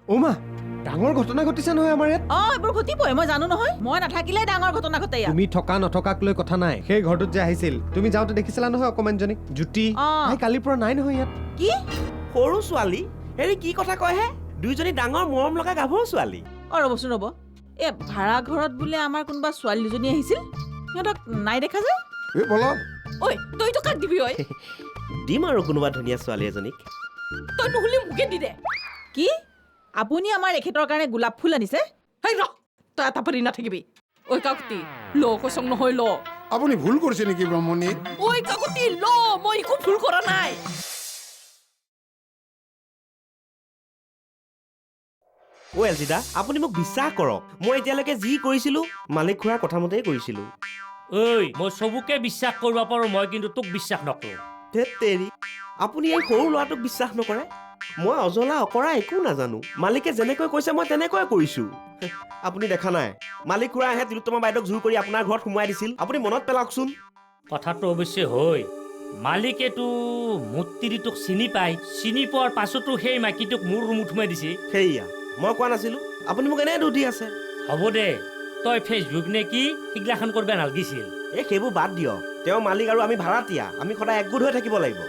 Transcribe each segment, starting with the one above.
অ' মা ডাঙৰ ঘটনা ঘটিছে নহয় আমাৰ ইয়াত। এইবোৰ ঘটিবই, মই জানো নহয়। মই নাথাকিলে ডাঙৰ ঘটনা ঘটে ইয়াত। তুমি থকা নথকাক লৈ কথা নাই। সেই ঘৰটোত যে আহিছিল তুমি যাওঁতে দেখিছিলা নহয় অকমানজনীক জ্যোতি। তাই কালিৰ পৰা নাই নহয় ইয়াত। কি সৰু ছোৱালী হেৰি কি কথা কয় হে? দুইজনী ডাঙৰ মৰম লগা গাভৰু ছোৱালী। ৰ'বচোন ৰ'ব, এই ভাড়া ঘৰত বোলে আমাৰ কোনোবা ছোৱালী দুজনী আহিছিল, সিহঁতক নাই দেখা যে। ঐ তইতো কাক দিবি? ঐ দিম আৰু কোনোবা ধুনীয়া ছোৱালী এজনীক। তই নহ'লে মোকে দি দে। কি আপুনি আমাৰ এখেতৰ কাৰণে গোলাপ ফুল আনিছে? হেই ৰ, তই এটা পাৰি নাথাকিবি। ঐ কাকতি ল, কৈছং নহয় ল। আপুনি ভুল কৰিছে নেকি ব্ৰহ্মণী? ঐ কাকতি ল, মই একো ভুল কৰা নাই। এলজিদা আপুনি মোক বিশ্বাস কৰক, মই এতিয়ালৈকে যি কৰিছিলো মালিক খুৰাৰ কথা মতেই কৰিছিলো। ঐ মই চবুকে বিশ্বাস কৰিব পাৰো, মই কিন্তু তোক বিশ্বাস নকৰো। ধেৎ তেৰি, আপুনি এই সৰু ল'ৰাটোক বিশ্বাস নকৰে? মই অজলা অকৰা একো নাজানো। মালিকে যেনেকৈ কৈছে মই তেনেকৈ কৰিছো। আপুনি দেখা নাই মালিক খুৰা আহে তিলোত্তমা বাইদেউক জোৰ কৰি আপোনাৰ ঘৰত সোমোৱাই দিছিল। আপুনি মনত পেলাওকচোন। কথাটো অৱশ্যে হয়, মালিকেতো মূৰ্তিটোক চিনি পায়, চিনি পোৱাৰ পাছতো সেই মাইকীটোক মোৰ ৰুমত সোমাই দিছে। সেয়া মই কোৱা নাছিলো? আপুনি মোক এনে দুধি আছে। হ'ব দে, তই ফেচবুক নে কি সিগলাখান কৰিব নালাগিছিল। এই সেইবোৰ বাদ দিয়ক। তেওঁ মালিক আৰু আমি ভাড়াতীয়া, আমি সদায় একগোট হৈ থাকিব লাগিব।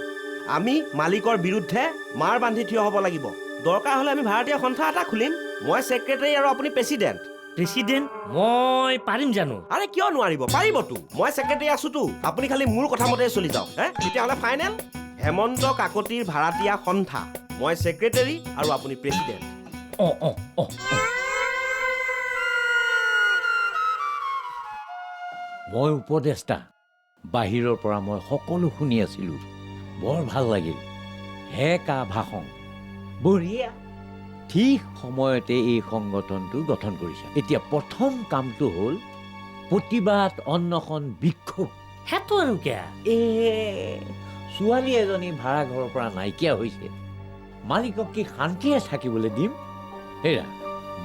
আমি মালিকৰ বিৰুদ্ধে মাৰ বান্ধি থিয় হ'ব লাগিব। দৰকাৰ হ'লে আমি ভাড়াতীয়া সন্থা এটা খুলিম। মই ছেক্ৰেটাৰী আৰু আপুনি প্ৰেচিডেণ্ট। প্ৰেচিডেণ্ট মই পাৰিম জানো? আৰে কিয় নোৱাৰিব? পাৰিবতো। মই ছেক্ৰেটাৰী আছোতো। আপুনি খালি মোৰ কথা মতে চলি যাওক। তেতিয়াহ'লে ফাইনেল হেমন্ত কাকতিৰ ভাড়াতীয়া সন্থা। মই ছেক্ৰেটাৰী আৰু আপুনি প্ৰেচিডেণ্ট। মই উপদেষ্টা, বাহিৰৰ পৰা মই সকলো শুনি আছিলোঁ। বৰ ভাল লাগিল। হে কা ভাষণ, বঢ়িয়া। ঠিক সময়তে এই সংগঠনটো গঠন কৰিছে। এতিয়া প্ৰথম কামটো হ'ল প্ৰতিবাদ, অন্নশন, বিক্ষোভ। সেইটো আৰু কিয়? ছোৱালী এজনী ভাড়া ঘৰৰ পৰা নাইকিয়া হৈছে, মালিকক কি শান্তিৰে থাকিবলৈ দিম? হেৰা,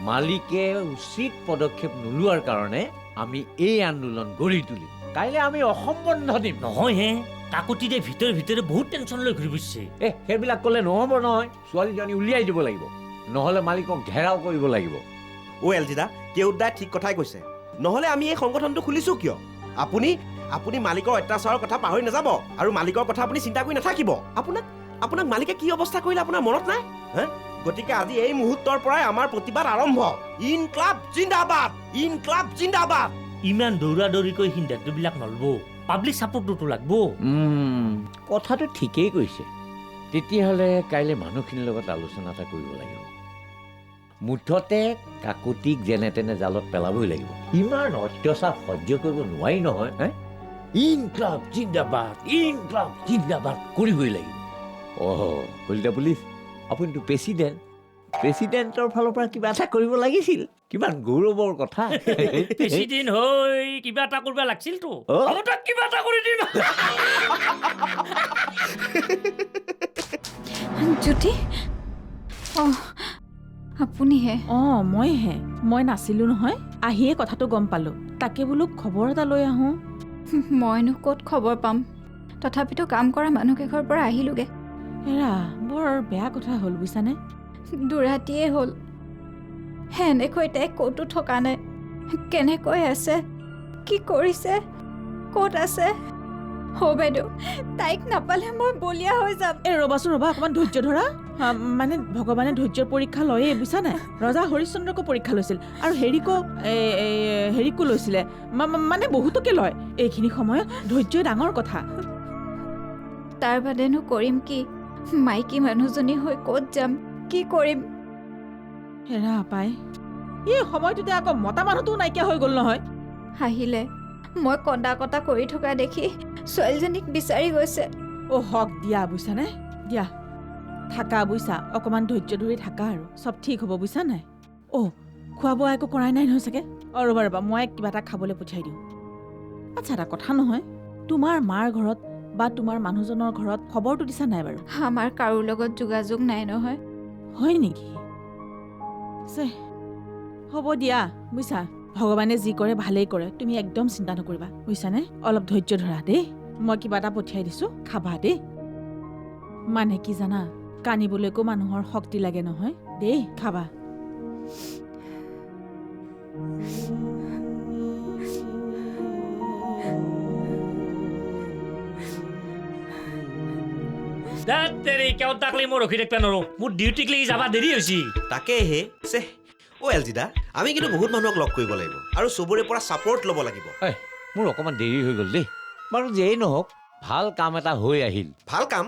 মালিকে উচিত পদক্ষেপ নোলোৱাৰ কাৰণে আমি এই আন্দোলন গঢ়ি তুলিম। কাইলৈ আমি অসম বন্ধ দিম। নহয় হে, কাকতিৰে ভিতৰে ভিতৰে বহুত টেনশ্যন লৈ ঘূৰি ফুৰিছে। সেইবিলাক ক'লে নহ'ব নহয়। ছোৱালীজনী উলিয়াই দিব লাগিব, নহ'লে মালিকক ঘেৰাও কৰিব লাগিব। এলজিদা, কেউদাই ঠিক কথাই কৈছে। নহ'লে আমি এই সংগঠনটো খুলিছো কিয়? আপুনি মালিকৰ অত্যাচাৰৰ কথা পাহৰি নাযাব আৰু মালিকৰ কথা আপুনি চিন্তা কৰি নাথাকিব। আপোনাক মালিকে কি অৱস্থা কৰিলে আপোনাৰ মনত নাই? গতিকে আজি এই মুহূৰ্তৰ পৰাই আমাৰ প্ৰতিবাদ আৰম্ভ। ইনক্লাব জিন্দাবাদ, ইনক্লাব জিন্দাবাদ। ইমান দৌৰা দৌৰিকৈ সিদ্ধান্তবিলাক নলব, পাব্লিক ছাপোৰ্টটো লাগব। কথাটো ঠিকেই কৈছে। তেতিয়াহ'লে কাইলৈ মানুহখিনিৰ লগত আলোচনা এটা কৰিব লাগিব। মুঠতে কাকতিক যেনে তেনে জালত পেলাবই লাগিব। ইমান অত্যাচাৰ সহ্য কৰিব নোৱাৰি নহয়। ইনক্লাব জিন্দাবাদ, ইনক্লাব জিন্দাবাদ কৰিবই লাগিব। কলিতা পুলিচ, আপুনিতো প্ৰেচিডেণ্টৰ ফালৰ পৰা কিবা এটা কৰিব লাগিছিল। কিমান গৌৰৱৰ কথা। প্ৰেচিডেণ্ট হৈ কিবা এটা কৰিব লাগিছিলতো। কিবা এটা কৰি দিম। জ্যোতি, আপুনিহে? মইহে। মই নাছিলো নহয়, আহিয়ে কথাটো গম পালো। তাকে বোলো খবৰ এটা লৈ আহোঁ। মইনো ক'ত খবৰ পাম? তথাপিতো কাম কৰা মানুহকেইঘৰৰ পৰা আহিলোগে। হেৰা, বৰ বেয়া কথা হ'ল বুজিছানে? দুৰাতিয়ে হ'ল। সেনেকৈ তাইক ক'তো থকা নাই। কেনেকৈ আছে, কি কৰিছে, ক'ত আছে? বাইদেউ, তাইক নাপালে মই বলিয়া হৈ যাম। ৰ'বাচোন ৰ'বা, অকণমান ধৈৰ্য ধৰা। মানে ভগৱানে ধৈৰ্যৰ পৰীক্ষা লয়েই বুজিছা নাই? ৰজা হৰিশ্চন্দ্ৰকো পৰীক্ষা লৈছিল আৰু হেৰিকো লৈছিলে, মানে বহুতকে লয়। এইখিনি সময়ত ধৈৰ্যই ডাঙৰ কথা। তাৰ বাদেনো কৰিম কি? মাইকী মানুহজনী হৈ ক'ত যাম, কি কৰিম? হেৰা পাই, এই সময়টোতে আকৌ মতা মানুহটোও নাইকিয়া হৈ গ'ল নহয়। আহিলে মই কন্দা কটা কৰি থকা দেখি ছোৱালীজনীক বিচাৰি গৈছে। হওক দিয়া বুজিছানে? দিয়া থাকা বুজিছা, অকণমান ধৈৰ্য ধৰি থাকা আৰু চব ঠিক হ'ব বুজিছা নাই? খোৱা বোৱা একো কৰাই নাই নহয় চাগে? ৰ'বা মই কিবা এটা খাবলৈ পঠিয়াই দিওঁ। আচ্ছা, এটা কথা নহয়, তোমাৰ মাৰ ঘৰত বা তোমাৰ মানুহজনৰ ঘৰত খবৰটো দিছা নাই বাৰু? আমাৰ কাৰো লগত যোগাযোগ নাই নহয়। হয় নেকি? হ'ব দিয়া বুজিছা, ভগৱানে যি কৰে ভালেই কৰে। তুমি একদম চিন্তা নকৰিবা বুজিছানে? অলপ ধৈৰ্য ধৰা দেই। মই কিবা এটা পঠিয়াই দিছোঁ, খাবা দেই। মানে কি জানা, কানিবলৈকো মানুহৰ শক্তি লাগে নহয় দেই, খাবা। কেউ তাকলি মই ৰখি থাকিব নোৱাৰো মোৰ ডিউটিক লাগি যাবা দেৰি হৈছে তাকেহে চে এলজিদা আমি কিন্তু বহুত মানুহক লগ কৰিব লাগিব আৰু চবৰে পৰা ছাপৰ্ট ল'ব লাগিব মোৰ অকণমান দেৰি হৈ গ'ল দেই বাৰু যেই নহওক ভাল কাম এটা হৈ আহিল ভাল কাম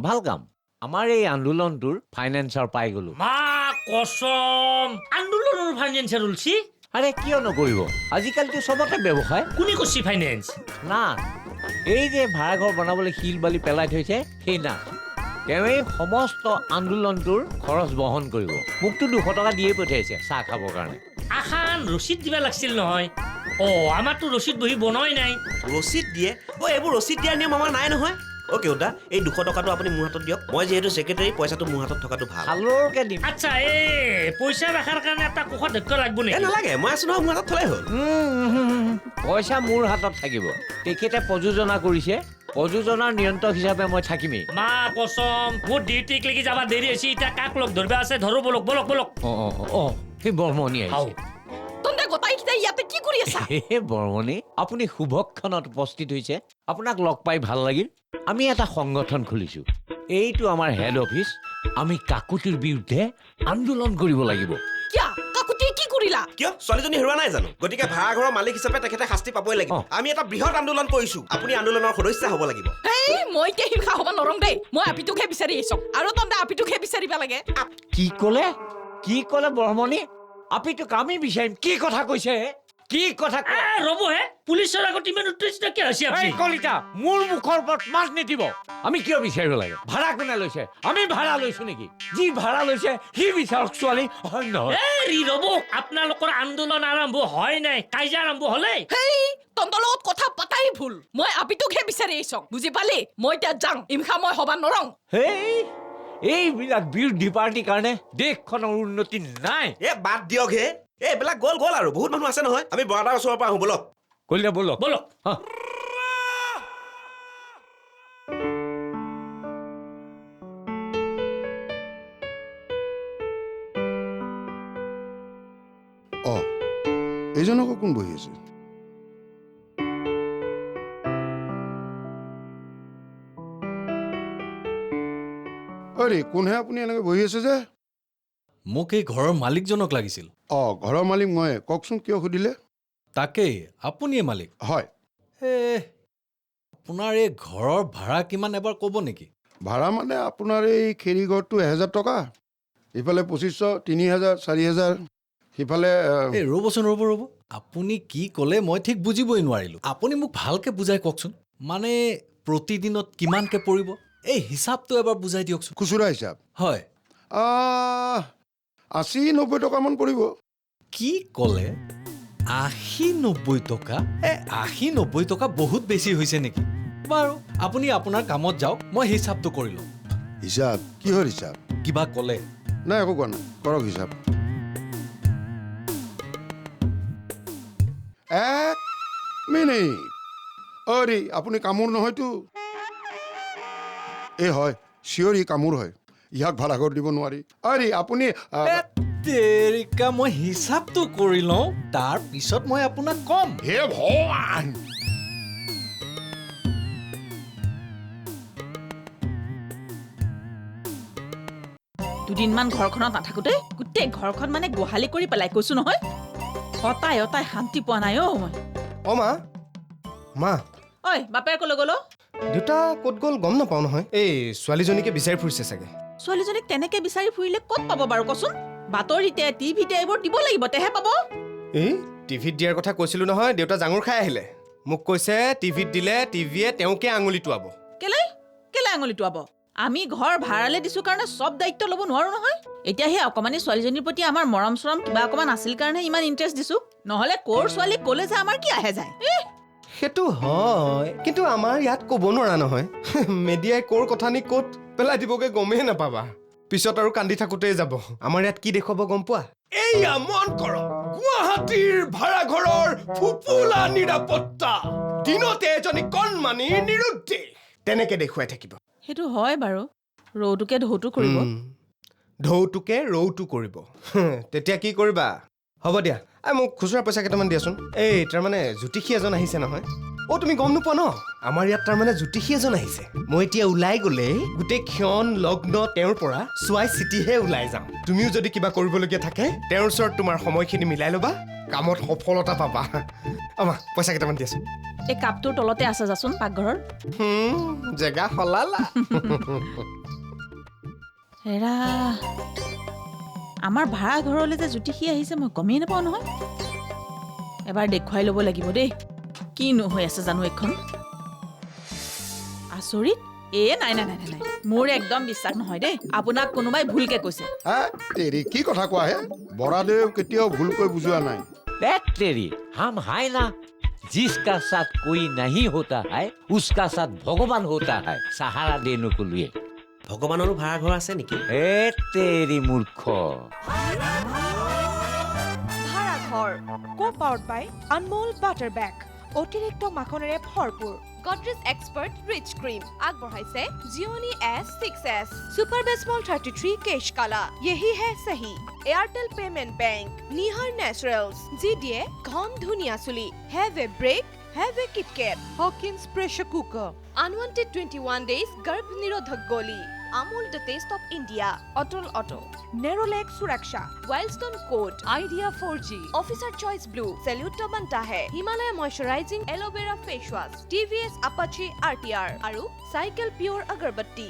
ভাল কাম আমাৰ এই আন্দোলনটোৰ ফাইনেন্সাৰ পাই গ'লো মা কসম আন্দোলনৰ ফাইনেন্সাৰ ওলছি আৰে কিয় নকৰিব আজিকালিতো চবতে ব্যৱসায় কোনে কৈছি ফাইনেন্স না এই যে ভাড়াঘৰ বনাবলৈ শিল বালি পেলাই থৈছে সেই না তেওঁৱেই সমস্ত আন্দোলনটোৰ খৰচ বহন কৰিব মোকতো 200 টকা দিয়ে পঠিয়াইছে চাহ খাবৰ কাৰণে আখান ৰচিদ দিবা লাগছিল নহয় আমাৰতো ৰচিদ বহি বনোৱাই নাই ৰচিদ দিয়ে এইবোৰ ৰচিদ দিয়াৰ নিয়ম আমাৰ নাই নহয় কেউতা এই 200 টকাটো আপুনি মোৰ হাতত দিয়ক মই যিহেতু ছেক্ৰেটাৰী পইচাটো মোৰ হাতত থকাটো ভাল ভালৰকে দিম আচ্ছা পইচা ৰাখাৰ কাৰণে এটা কোষত ধৈৰ্য লাগব নেকি নালাগে মই আছো নহয় মোৰ হাতত থলে হ'ল পইচা মোৰ হাতত থাকিব তেখেতে প্ৰযোজনা কৰিছে প্ৰযোজনাৰ নিয়ন্ত্ৰক হিচাপে মই থাকিমেই মা কসম মোৰ ডিউটিক লাগি যাবা দেৰি হৈছে এতিয়া কাক লগ ধৰিবা আছে ধৰো বলক বলক বলক সেই বৰ্মণি আহিছে তন্দে গোটাইকেইটা ইয়াতে কি কৰি আছা বৰ্মণি আপুনি শুভক্ষণত উপস্থিত হৈছে আপোনাক লগ পাই ভাল লাগিল আমি এটা সংগঠন খুলিছো এইটো আমাৰ হেড অফিচ আমি কাকুতিৰ বিৰুদ্ধে আন্দোলন কৰিব লাগিব কিয়া কাকুতি কি কৰিলা কিয় ছোৱালীজনী হেৰুৱা নাই জানো গতিকে ভাড়াঘৰৰ মালিক হিচাপে তেখেতে শাস্তি পাবই লাগিব আমি এটা বৃহৎ আন্দোলন কৰিছো আপুনি আন্দোলনৰ সদস্য হ'ব লাগিব মই এতিয়া হিংসা হ'ব নৰং দেই মই আপিটোকহে বিচাৰি আহিছোঁ আৰু তন্দে আপিটোকহে বিচাৰিব লাগে কি ক'লে বৰ্মণি আপিটোক আমি বিচাৰিম কি কথা কৈছে কি কথা ৰ'বহে পুলিচৰ আগত ইমান উত্তেজিত কিয় হৈছে আপুনি কলিতা মোৰ মুখৰ ওপৰত মাছ নিদিব আমি কিয় বিচাৰিব লাগে ভাড়া কোনে লৈছে আমি ভাড়া লৈছো নেকি যি ভাড়া লৈছে সি বিচাৰক ছোৱালী হয় নহয় ৰ'ব আপোনালোকৰ আন্দোলন আৰম্ভ হয় নাই কাজিয়া আৰম্ভ হ'লে তন্দৰ লগত কথা পাতাই ভুল মই আপিটোকহে বিচাৰি আহিছোঁ বুজি পালি মই এতিয়া যাওঁ হিংসা মই হ'ব নৰং এইবিলাক বিৰোধী পাৰ্টিৰ কাৰণে দেশখনৰ উন্নতি নাই বাদ দিয়ক এইবিলাক গ'ল আৰু বহুত মানুহ আছে নহয় আমি বৰাদাৰ ওচৰৰ পৰা আহোঁ বলক কলিতা বলক বলক এইজনকো কোন বহি আছে আৰে কোনহে আপুনি এনেকৈ বহি আছে যে মোক এই ঘৰৰ মালিকজনক লাগিছিল ঘৰৰ মালিক মই কওকচোন কিয় সুধিলে তাকেই আপুনিয়ে মালিক হয় আপোনাৰ এই ঘৰৰ ভাড়া কিমান এবাৰ ক'ব নেকি ভাড়া মানে আপোনাৰ এই খেৰীঘৰটো 1000 টকা ইফালে 2500 3000 4000 সিফালে ৰ'বচোন ৰ'ব আপুনি কি ক'লে মই ঠিক বুজিবই নোৱাৰিলোঁ আপুনি মোক ভালকৈ বুজাই কওকচোন মানে প্ৰতিদিনত কিমানকৈ পৰিব এই হিচাপটো এবাৰ বুজাই দিয়কচোন খুচুৰা হিচাপ হয় 80-90 টকামান পৰিব কি ক'লে 80-90 টকা 80-90 টকা বহুত বেছি হৈছে নেকি বাৰু আপুনি আপোনাৰ কামত যাওক মই হিচাপটো কৰি লওঁ হিচাপ কিহৰ হিচাপ কিবা ক'লে নাই একো কোৱা নাই কৰক হিচাপ 1 মিনিট অৰে আপুনি কামোৰ নহয়তো হয় চিঞৰ ই কামোৰ হয় ইয়াক ভাড়াঘৰ দিব নোৱাৰি আৰে আপুনি তেৰিকা মই হিচাপটো কৰি লওঁ তাৰ পিছত মই আপোনাক কম হে ভগৱান দুদিনমান ঘৰখনত নাথাকোতে গোটেই ঘৰখন মানে গোহালি কৰি পেলাই কৈছো নহয় অতাই শান্তি পোৱা নাই মই মা ঐ বাপেৰে ক'লৈ গ'ল দেউতা ক'ত গ'ল গম নাপাওঁ নহয় এই ছোৱালীজনীকে বিচাৰি ফুৰিছে চাগে ছোৱালীজনীক তেনেকে বিচাৰি ফুৰিলে ক'ত পাব বাৰু কচোন বাতৰিতে টিভিতে এইবোৰ দিব লাগিব তেহে পাব টিভিত দিয়াৰ কথা কৈছিলো নহয় দেউতা জাঙুৰ খাই আহিলে মোক কৈছে টিভিত দিলে টিভিয়ে তেওঁকে আঙুলি টুৱাব কেলে আঙুলি টুৱাব আমি ঘৰ ভাড়ালে দিছো কাৰণে সব দায়িত্ব ল'ব নোৱাৰো নহয় এতিয়া সেই অকমানি ছোৱালীজনীৰ প্ৰতি আমাৰ মৰম চৰম কিবা অকমান আছিল কাৰণে ইমান ইণ্টাৰেষ্ট দিছো নহ'লে ক'ৰ ছোৱালী ক'লে যে আমাৰ কি আহে যায় সেইটো হয় কিন্তু আমাৰ ইয়াত ক'ব নোৱাৰা নহয় মেডিয়াই ক'ৰ কথা নি ক'ত পেলাই দিবগে গমেই নাপাবা পিছত আৰু কান্দি থাকোতেই যাব আমাৰ ইয়াত কি দেখুৱাব গম পোৱা এইয়া মন কৰক গুৱাহাটীৰ ভাড়াঘৰৰ ফুপুলা নিৰাপত্তা দিনতে এজনী কণমানি নিৰুদ্দেশ তেনেকে দেখুৱাই থাকিব সেইটো হয় বাৰু ৰৌটোকে ঢৌটো কৰিব ঢৌটোকে ৰৌটো কৰিব তেতিয়া কি কৰিবা হ'ব দিয়া মোক খুচুৰা পইচা কেইটামান দিয়াচোন এই তাৰমানে জ্যোতিষী এজন আহিছে নহয় তুমি গম নোপোৱা ন আমাৰ ইয়াত তাৰমানে জ্যোতিষী এজন আহিছে মই এতিয়া ওলাই গ'লে গোটেই ক্ষণ লগ্ন তেওঁৰ পৰা চোৱাই চিটিহে ওলাই যাওঁ তুমিও যদি কিবা কৰিবলগীয়া থাকে তেওঁৰ ওচৰত তোমাৰ সময়খিনি মিলাই ল'বা কামত সফলতা পাবা পইচা কেইটামান দিয়াচোন এই কাপটোৰ তলতে আছে যাচোন পাকঘৰৰ জেগা সলালা হেৰা আমাৰ ভাড়া ঘৰলৈ যে জ্যোতিষী আহিছে মই গমেই নাপাওঁ নহয় এবাৰ দেখুৱাই ল'ব লাগিব দেই কিনো হৈ আছে জানো এখন আচৰিত নাই নাই নাই নাই মোৰ একদম বিশ্বাস নহয় দেই আপোনাক কোনোবাই ভুলকে কৈছে তেৰি কি কথা কোৱা হে বৰাদেউ কেতিয়াও ভুলকৈ বুজোৱা নাই तेरी हम है ना जिसका साथ कोई नहीं होता है उसका साथ भगवान होता है सहारा देने को लिए ভগৱানৰো ভাড়া ঘৰ আছে নেকি तेरी मूर्ख ভাড়াঘৰ কো-পাৱাৰ্ড বাই আনমোল বাটাৰ বেগ অতিৰিক্ত মাখনেৰে ভৰপূৰ গডৰেজ এক্সপাৰ্ট ৰিচ ক্ৰীম আগবঢ়াইছে জিঅনি S6S সুপাৰ বেসমল 33 কেশ কালা यही है सही এয়াৰটেল পেমেন্ট বেংক নিহাৰ নেচাৰেলছ যি দিয়ে ঘন ধুনীয়া চুলি have a brake have a KitKat Hawkins pressure cooker unwanted 21 days গৰ্ভ নিৰোধক গলি Amul the taste of India Otol Auto Nerolac Suraksha Wildstone Coat Idea 4G Officer Choice Blue Salute to banta hai Himalaya Moisturizing Aloe Vera Face Wash TVS Apache RTR Aru Cycle Pure Agarbatti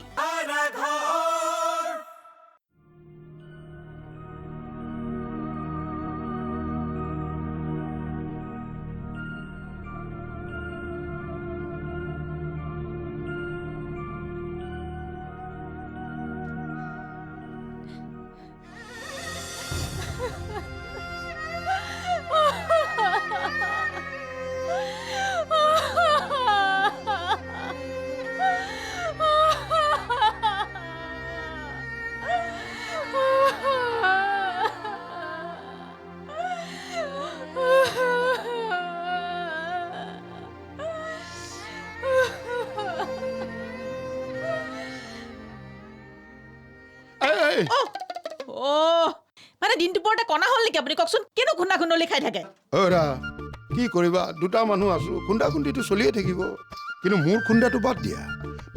মানে দিনটো পৰতে কণা হ'ল নেকি আপুনি কওকচোন কেনো খুন্দা খুন্দলি খাই থাকে অৰা কি কৰিবা দুটা মানুহ আছো খুন্দা খুন্দিটো চলিয়ে থাকিব কিন্তু মোৰ খুন্দাটো বাদ দিয়া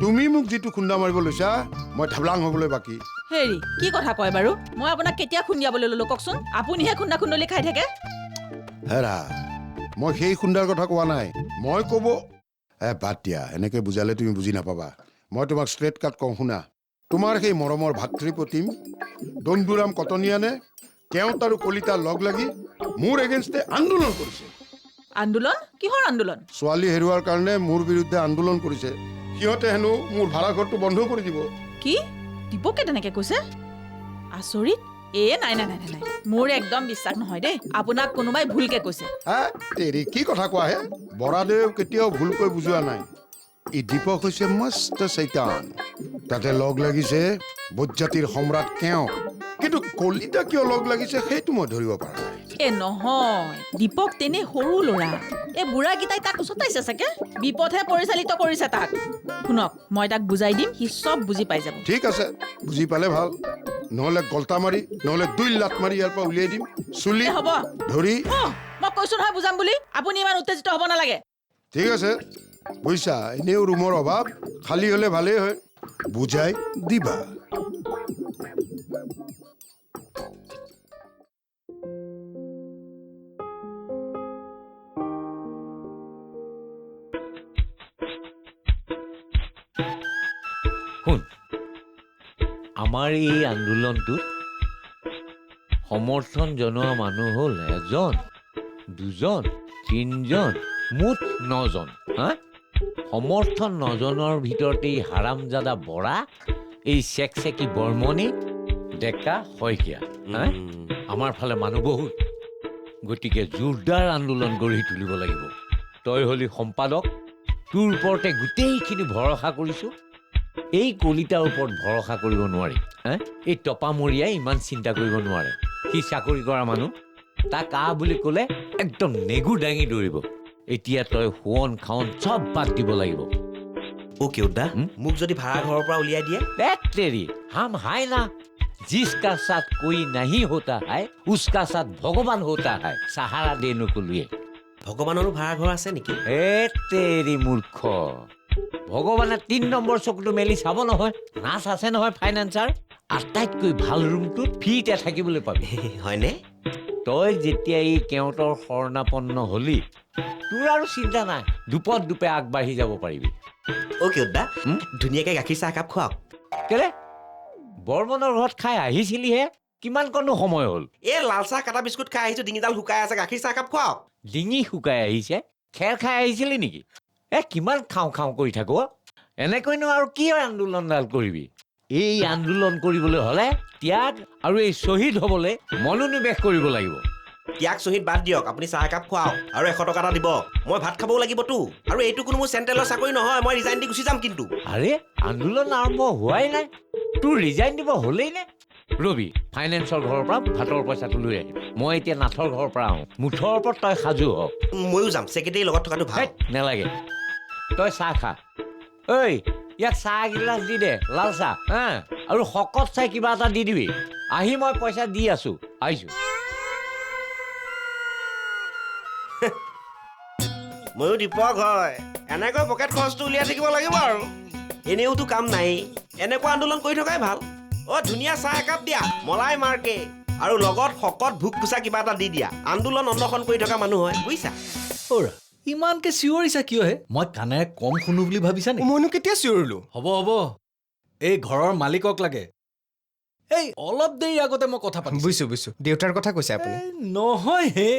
তুমি মোক যিটো খুন্দা মাৰিব লৈছা মই ধাবলাং হ'বলৈ বাকী হেৰি কি কথা কয় বাৰু মই আপোনাক কেতিয়া খুন্দিয়াবলৈ ল'লো কওকচোন আপুনিহে খুন্দা খুন্দলি খাই থাকে হেৰা মই সেই খুন্দাৰ কথা কোৱা নাই মই ক'ব বাদ দিয়া এনেকৈ বুজালে তুমি বুজি নাপাবা মই তোমাক ষ্ট্ৰেট কাট কওঁ শুনা তোমাৰ সেই মৰমৰ ভাতৃ প্ৰতিম দন্দুৰাম কটনীয়ানে তেওঁ আৰু কলিতা লগ লাগি মোৰ এগেইনষ্টে আন্দোলন কৰিছে আন্দোলন কিহৰ আন্দোলন ছোৱালী হেৰুৱাৰ কাৰণে মোৰ বিৰুদ্ধে আন্দোলন কৰিছে সিহঁতে হেনো মোৰ ভাড়া ঘৰটো বন্ধ কৰি দিব কি দীপকে তেনেকে কৈছে আচৰিত নাই নাই নাই নাই মোৰ একদম বিশ্বাস নহয় দেই আপোনাক কোনোবাই ভুলকে কৈছে তেৰি কি কথা কোৱা হে বৰাদেউ কেতিয়াও ভুলকৈ বুজোৱা নাই এই দীপক হৈছে মস্ত চৈতান তাতে লগ লাগিছে বজ্জাতিৰ সম্ৰাট কেও কিন্তু কলিতা কিয় লগ লাগিছে সেইটো মই ধৰিব পৰা নাই নহয় দীপক তেনে সৰু ল'ৰা বুঢ়াকেইটাই তাক উচতাইছে চাগে বিপদহে পৰিচালিত কৰিছে তাক শুনক মই তাক বুজাই দিম সি চব বুজি পাই যাব ঠিক আছে বুজি পালে ভাল নহলে গলতা মাৰি নহলে 2 লাখ মাৰি ইয়াৰ পৰা উলিয়াই দিম চুলি হ'ব ধৰি মই কৈছো নহয় বুজাম বুলি আপুনি ইমান উত্তেজিত হ'ব নালাগে ঠিক আছে বুইছা এনেও ৰুমৰ অভাৱ খালী হলে ভালেই হয় বুজাই দিবা শুন আমাৰ এই আন্দোলনটোত সমৰ্থন জনোৱা মানুহ হ'ল 1 2 3 মুঠ 9জন সমৰ্থন নজনৰ ভিতৰতে হাৰামজাদা বৰা এই চেকচেকি বৰ্মনী ডেকা শইকীয়া আমাৰ ফালে মানুহ বহুত গতিকে জোৰদাৰ আন্দোলন গঢ়ি তুলিব লাগিব তই হলি সম্পাদক তোৰ ওপৰতে গোটেইখিনি ভৰসা কৰিছোঁ এই কলিতাৰ ওপৰত ভৰসা কৰিব নোৱাৰি এই টপামৰীয়াই ইমান চিন্তা কৰিব নোৱাৰে সি চাকৰি কৰা মানুহ তাক বুলি ক'লে একদম নেগু দাঙি দৌৰিব এতিয়া তই শুৱন খাৱন চব বাদ দিব লাগিব অ'কে উদ্দা মোক যদি ভাড়া ঘৰৰ পৰা উলিয়াই দিয়ে তেৰি হাম হাই না जिसका साथ कोई नहीं होता है उसका साथ भगवान होता है सहारा देने को लिए ভগৱানৰো ভাড়া ঘৰ আছে নেকি এ তেৰি মূৰ্খ ভগৱানে ৩ নম্বৰ চকুটো মেলি চাব নহয় নাচ আছে নহয় ফাইনেন্সাৰ আটাইতকৈ ভাল ৰুমটোত ফ্ৰীতে থাকিবলৈ পাবি হয়নে তই যেতিয়া এই কেওঁতৰ শৰণাপন্ন হলি তোৰ আৰু চিন্তা নাই দুপত দুপে আগবাঢ়ি যাব পাৰিবি অ' কেউতদা ধুনীয়াকৈ গাখীৰ চাহ একাপ খুৱাওক কেলে বৰ্মনৰ ঘৰত খাই আহিছিলিহে কিমান কণো সময় হ'ল এই লাল চাহ কাটা বিস্কুট খাই আহিছোঁ ডিঙিডাল শুকাই আছে গাখীৰ চাহ একাপ খুৱাওক ডিঙি শুকাই আহিছে খেৰ খাই আহিছিলি নেকি কিমান খাওঁ খাওঁ কৰি থাকো এনেকৈনো আৰু কি আন্দোলনডাল কৰিবি এই আন্দোলন কৰিবলৈ হ'লে ত্যাগ আৰু এই শ্বহীদ হ'বলৈ মনোনিৱেশ কৰিব লাগিব ত্যাগ শ্বহীদ বাদ দিয়ক আপুনি চাহ একাপ খুৱাওক আৰু 100 টকা এটা দিব মই ভাত খাবও লাগিবতো আৰু এইটো কোনো মোৰ চেণ্ট্ৰেলৰ চাকৰি নহয় মই ৰিজাইন দি গুচি যাম কিন্তু আৰে আন্দোলন আৰম্ভ হোৱাই নাই তোৰ ৰিজাইন দিব হ'লেই নে ৰবি ফাইনেন্সৰ ঘৰৰ পৰা ভাতৰ পইচাটো লৈ আহিম মই এতিয়া নাথৰ ঘৰৰ পৰা আহোঁ মুঠৰ ওপৰত তই সাজু হ ময়ো যাম ছেক্ৰেটাৰীৰ লগত থকাটো ভাল নেলাগে তই চাহ খা ঐ ইয়াক চাহ এগিলাচ দি দে লাল চাহ আৰু শকত চাই কিবা এটা দি দিবি আহি মই পইচা দি আছো আহিছোঁ ময়ো দীপক হয় এনেকৈ পকেট খৰচটো উলিয়াই থাকিব লাগিব আৰু এনেওতো কাম নাই এনেকুৱা আন্দোলন কৰি থকাই ভাল অ' ধুনীয়া চাহ একাপ দিয়া মলাই মাৰ্কে আৰু লগত শকত ভোক পোছা কিবা এটা দি দিয়া আন্দোলন অন্বেষণ কৰি থকা মানুহ হয় বুজিছা অ'ৰা ইমানকে চিঞৰিছা কিয় হে মই কাণেৰে কম শুনো বুলি ভাবিছা নেকি মইনো কেতিয়া চিঞৰিলো হ'ব হ'ব এই ঘৰৰ মালিকক লাগে এই অলপ দেৰি আগতে মই কথা পাতিছোঁ বুজিছো বুজিছো দেউতাৰ কথা কৈছে আপুনি নহয় হে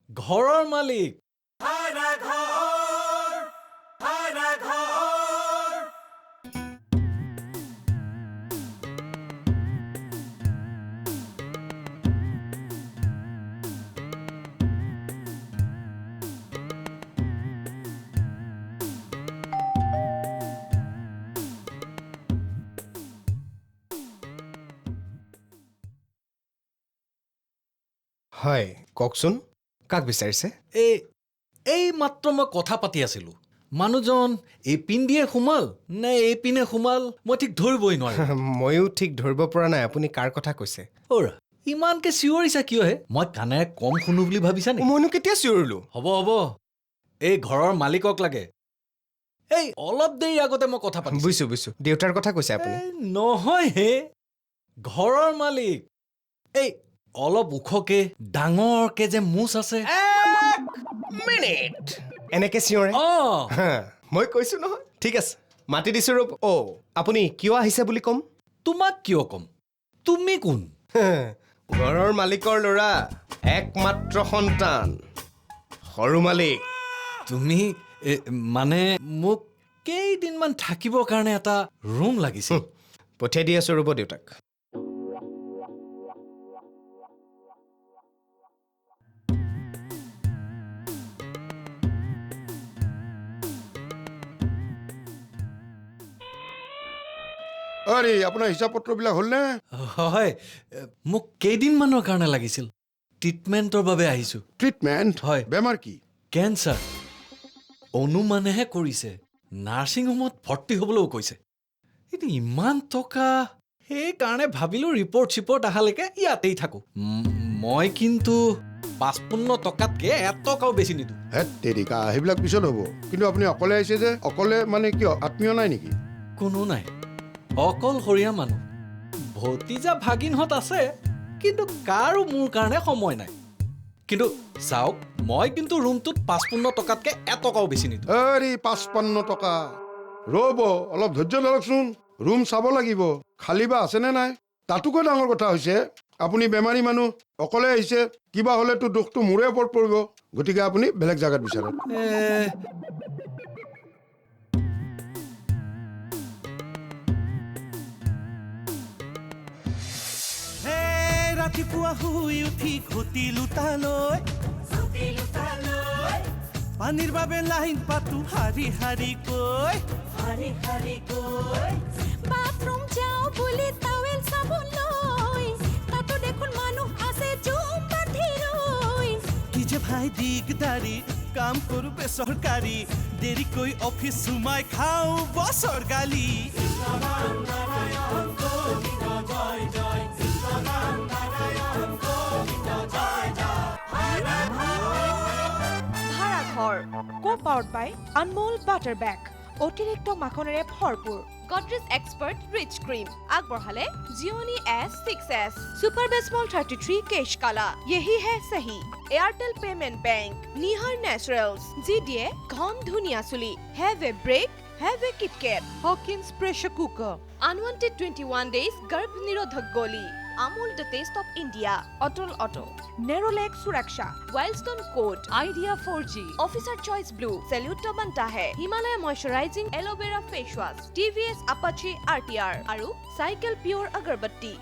ঘৰৰ মালিক হয় কওকচোন কাক বিচাৰিছে এই মাত্ৰ মই কথা পাতি আছিলোঁ মানুহজন এই পিন দিয়ে সোমাল নে এই পিনে সোমাল মই ঠিক ধৰিবই নোৱাৰো ময়ো ঠিক ধৰিব পৰা নাই আপুনি কাৰ কথা কৈছে অ'ৰা ইমানকে চিঞৰিছা কিয় হে মই কাণেৰে কম শুনো বুলি ভাবিছা নেকি মইনো কেতিয়া চিঞৰিলো হ'ব হ'ব এই ঘৰৰ মালিকক লাগে এই অলপ দেৰি আগতে মই কথা পাতিছোঁ বুজিছো বুজিছো দেউতাৰ কথা কৈছে আপুনি নহয় হে ঘৰৰ মালিক এই অলপ ওখকে ডাঙৰকে যে মুচ আছে মিনিট এনেকে চিঞৰে মই কৈছো নহয় ঠিক আছে মাতি দিছো ৰ'ব আপুনি কিয় আহিছে বুলি ক'ম তোমাক কিয় ক'ম তুমি কোন ঘৰৰ মালিকৰ ল'ৰা একমাত্ৰ সন্তান সৰু মালিক তুমি মানে মোক কেইদিনমান থাকিবৰ কাৰণে এটা ৰুম লাগিছিল পঠিয়াই দি আছো ৰ'ব দেউতাক আৰে আপোনাৰ হিচাপ পত্ৰবিলাক হ'লনে হয় মোক কেইদিনমানৰ কাৰণে লাগিছিল ট্ৰিটমেণ্টৰ বাবে আহিছোঁ ট্ৰিটমেণ্ট হয় বেমাৰ কি কেঞ্চাৰ অনুমানেহে কৰিছে নাৰ্ছিং হোমত ভৰ্তি হ'বলৈও কৈছে এতিয়া ইমান টকা সেইকাৰণে ভাবিলোঁ ৰিপৰ্ট চিপৰ্ট অহালৈকে ইয়াতেই থাকোঁ মই কিন্তু 55 টকাতকৈ 1 টকাও বেছি নিদিওঁ হেত তেৰিকা সেইবিলাক পিছত হ'ব কিন্তু আপুনি অকলে আহিছে যে অকলে মানে কিয় আত্মীয় নাই নেকি কোনো নাই অকলশৰীয়া মানুহ ভতিজা ভাগিনহঁত আছে কিন্তু কাৰো মোৰ কাৰণে সময় নাই কিন্তু চাওক মই কিন্তু ৰুমটোত 55 টকাতকৈ 1 টকাও বেছি নিদিওঁ আৰে 55 টকা ৰ'ব অলপ ধৈৰ্য ধৰকচোন ৰুম চাব লাগিব খালী বা আছেনে নাই তাতোকৈ ডাঙৰ কথা হৈছে আপুনি বেমাৰী মানুহ অকলে আহিছে কিবা হ'লেতো দুখটো মোৰে ওপৰত পৰিব গতিকে আপুনি বেলেগ জেগাত বিচাৰক ৰাতিপুৱা শুই উঠি ঘটি লুটালৈ পানীৰ বাবে লাইন পাতো শাৰী শাৰী কৈ বাথৰুম যাওঁ বুলি টাৱেল চাবোন লৈ তাতো দেখোন মানুহ আছে জুম বান্ধি ৰৈ কি যে ভাই দিগদাৰি কাম কৰো বেচৰকাৰী দেৰিকৈ অফিচ সোমাই খাওঁ বছৰ গালি পাৱাৰ্ড বাই আনমোল বাটাৰ বেগ অতিৰিক্ত মাখনেৰে ভৰপূৰ গডৰেজ এক্সপাৰ্ট ৰিচ ক্ৰীম আগবঢ়ালে জিঅ'নি S6S সুপাৰ বেছমল 33 কেশ কালা यही है सही এয়াৰটেল পেমেণ্ট বেংক নিহাৰ নেচাৰেলছ যি দিয়ে ঘন ধুনীয়া চুলি have a brake have a KitKat Hawkins pressure cooker unwanted 21 days গৰ্ভ নিৰোধক গলি Amul the taste of India Atul Auto Nerolac Suraksha Wildstone Coat Idea 4G Officer Choice Blue Salute to banta hai Himalaya Moisturizing Aloe Vera Face Wash TVS Apache RTR Aru Cycle Pure Agarbatti